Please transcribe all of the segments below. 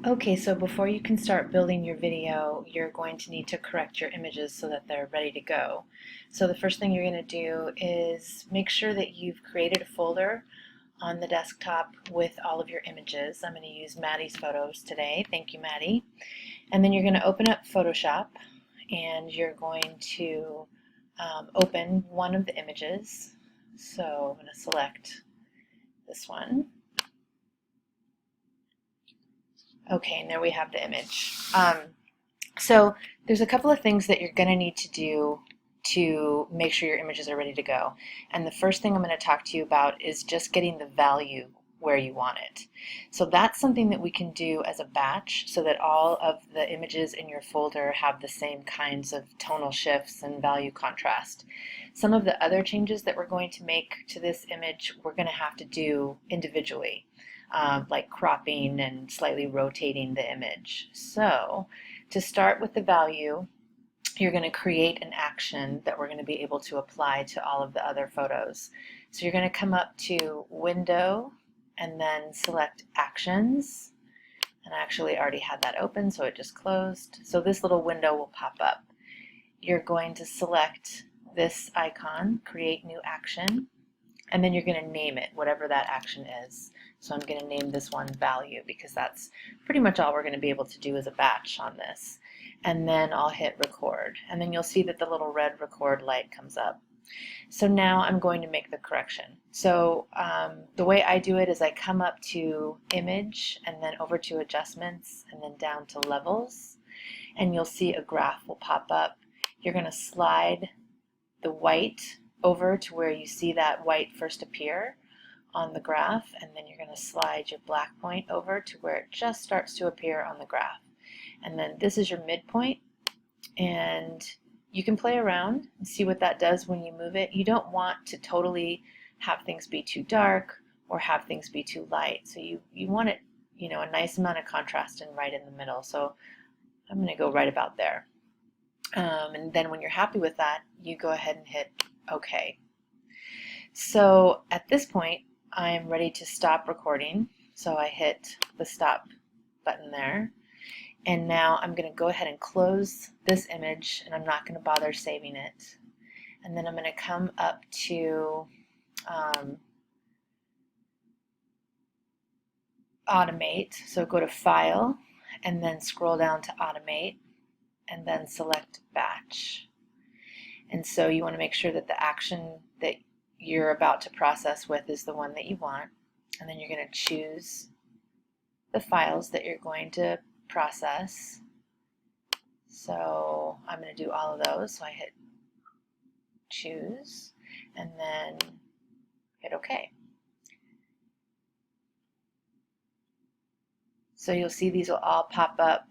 Okay, so before you can start building your video, you're going to need to correct your images so that they're ready to go. So the first thing you're going to do is make sure that you've created a folder on the desktop with all of your images. I'm going to use Maddie's photos today. Thank you, Maddie. And then you're going to open up Photoshop and you're going to open one of the images. So I'm going to select this one. Okay, and there we have the image. So there's a couple of things that you're going to need to do to make sure your images are ready to go. And the first thing I'm going to talk to you about is just getting the value where you want it. So that's something that we can do as a batch so that all of the images in your folder have the same kinds of tonal shifts and value contrast. Some of the other changes that we're going to make to this image we're going to have to do individually, like cropping and slightly rotating the image. So to start with the value, you're going to create an action that we're going to be able to apply to all of the other photos. So you're going to come up to Window and then select Actions. And I actually already had that open, so it just closed. So this little window will pop up. You're going to select this icon, Create New Action, and then you're going to name it, whatever that action is. So I'm going to name this one Value because that's pretty much all we're going to be able to do as a batch on this. And then I'll hit Record. And then you'll see that the little red record light comes up. So now I'm going to make the correction. So the way I do it is I come up to Image and then over to Adjustments and then down to Levels. And you'll see a graph will pop up. You're going to slide the white over to where you see that white first appear on the graph, and then you're going to slide your black point over to where it just starts to appear on the graph. And then this is your midpoint, and you can play around and see what that does when you move it. You don't want to totally have things be too dark or have things be too light. So you want it, a nice amount of contrast and right in the middle. So I'm going to go right about there. And then when you're happy with that, you go ahead and hit OK. So at this point, I'm ready to stop recording. So I hit the stop button there. And now I'm going to go ahead and close this image, and I'm not going to bother saving it. And then I'm going to come up to Automate. So go to File, and then scroll down to Automate, and then select Batch. And so you want to make sure that the action that you're about to process with is the one that you want. And then you're going to choose the files that you're going to process. So I'm going to do all of those. So I hit Choose and then hit OK. So you'll see these will all pop up.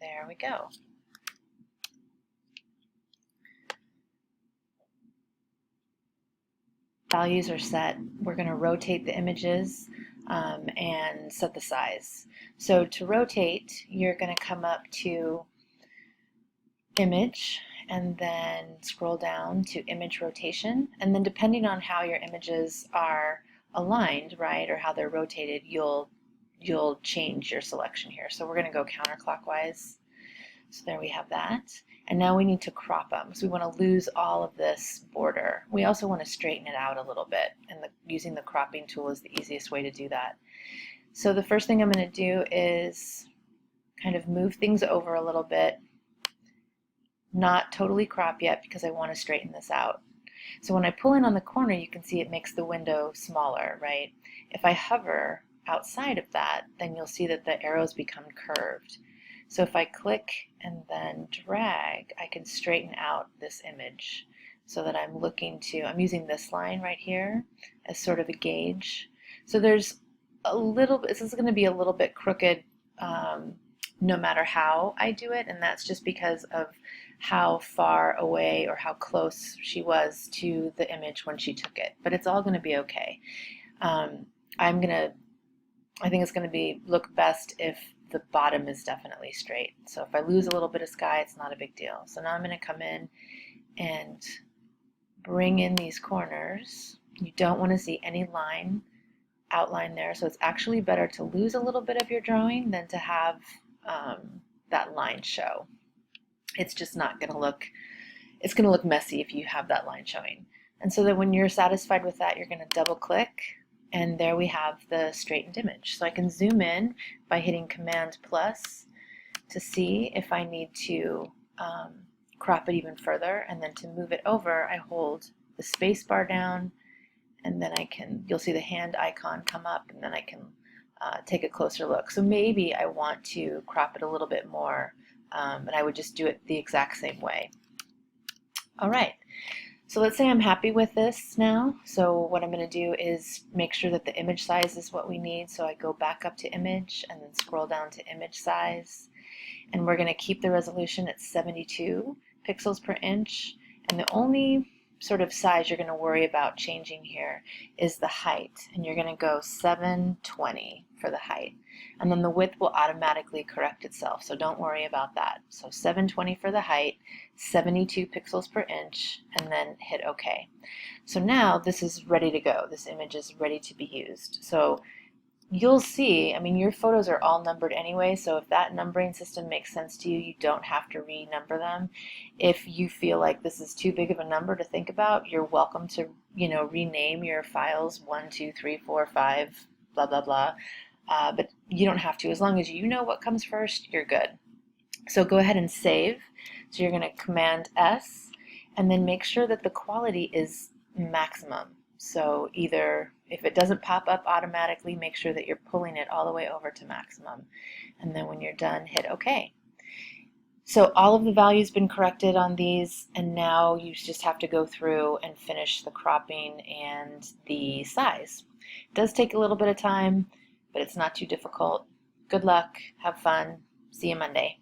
There we go. Values are set. We're going to rotate the images and set the size. So to rotate, you're going to come up to Image and then scroll down to Image Rotation. And then depending on how your images are aligned, right, or how they're rotated, you'll change your selection here. So we're going to go counterclockwise. So there we have that. And now we need to crop them. So we want to lose all of this border. We also want to straighten it out a little bit, and using the cropping tool is the easiest way to do that. So the first thing I'm going to do is kind of move things over a little bit, not totally crop yet because I want to straighten this out. So when I pull in on the corner, you can see it makes the window smaller, right? If I hover outside of that, then you'll see that the arrows become curved. So if I click and then drag, I can straighten out this image so that I'm using this line right here as sort of a gauge. So there's a little bit, this is going to be a little bit crooked no matter how I do it, and that's just because of how far away or how close she was to the image when she took it. But it's all going to be okay. I think it's going to look best if the bottom is definitely straight. So if I lose a little bit of sky, it's not a big deal. So now I'm going to come in and bring in these corners. You don't want to see any outline there, so it's actually better to lose a little bit of your drawing than to have that line show. It's just not going to look, it's going to look messy if you have that line showing. And so that when you're satisfied with that, you're going to double click, and there we have the straightened image. So I can zoom in by hitting Command plus to see if I need to crop it even further, and then to move it over, I hold the space bar down, and then you'll see the hand icon come up, and then I can take a closer look. So maybe I want to crop it a little bit more, and I would just do it the exact same way. All right, so let's say I'm happy with this now. So what I'm going to do is make sure that the image size is what we need. So I go back up to image and then scroll down to image size, and we're going to keep the resolution at 72 pixels per inch, and the only sort of size you're going to worry about changing here is the height, and you're going to go 720 for the height, and then the width will automatically correct itself, so don't worry about that. So 720 for the height, 72 pixels per inch, and then hit OK. So now this is ready to go. This image is ready to be used. So you'll see, I mean, your photos are all numbered anyway, so if that numbering system makes sense to you, you don't have to renumber them. If you feel like this is too big of a number to think about, you're welcome to, rename your files 1, 2, 3, 4, 5, blah, blah, blah. But you don't have to. As long as you know what comes first, you're good. So go ahead and save. So you're going to Command S, and then make sure that the quality is maximum. So either, if it doesn't pop up automatically, make sure that you're pulling it all the way over to maximum. And then when you're done, hit OK. So all of the values been corrected on these, and now you just have to go through and finish the cropping and the size. It does take a little bit of time, but it's not too difficult. Good luck, have fun, see you Monday.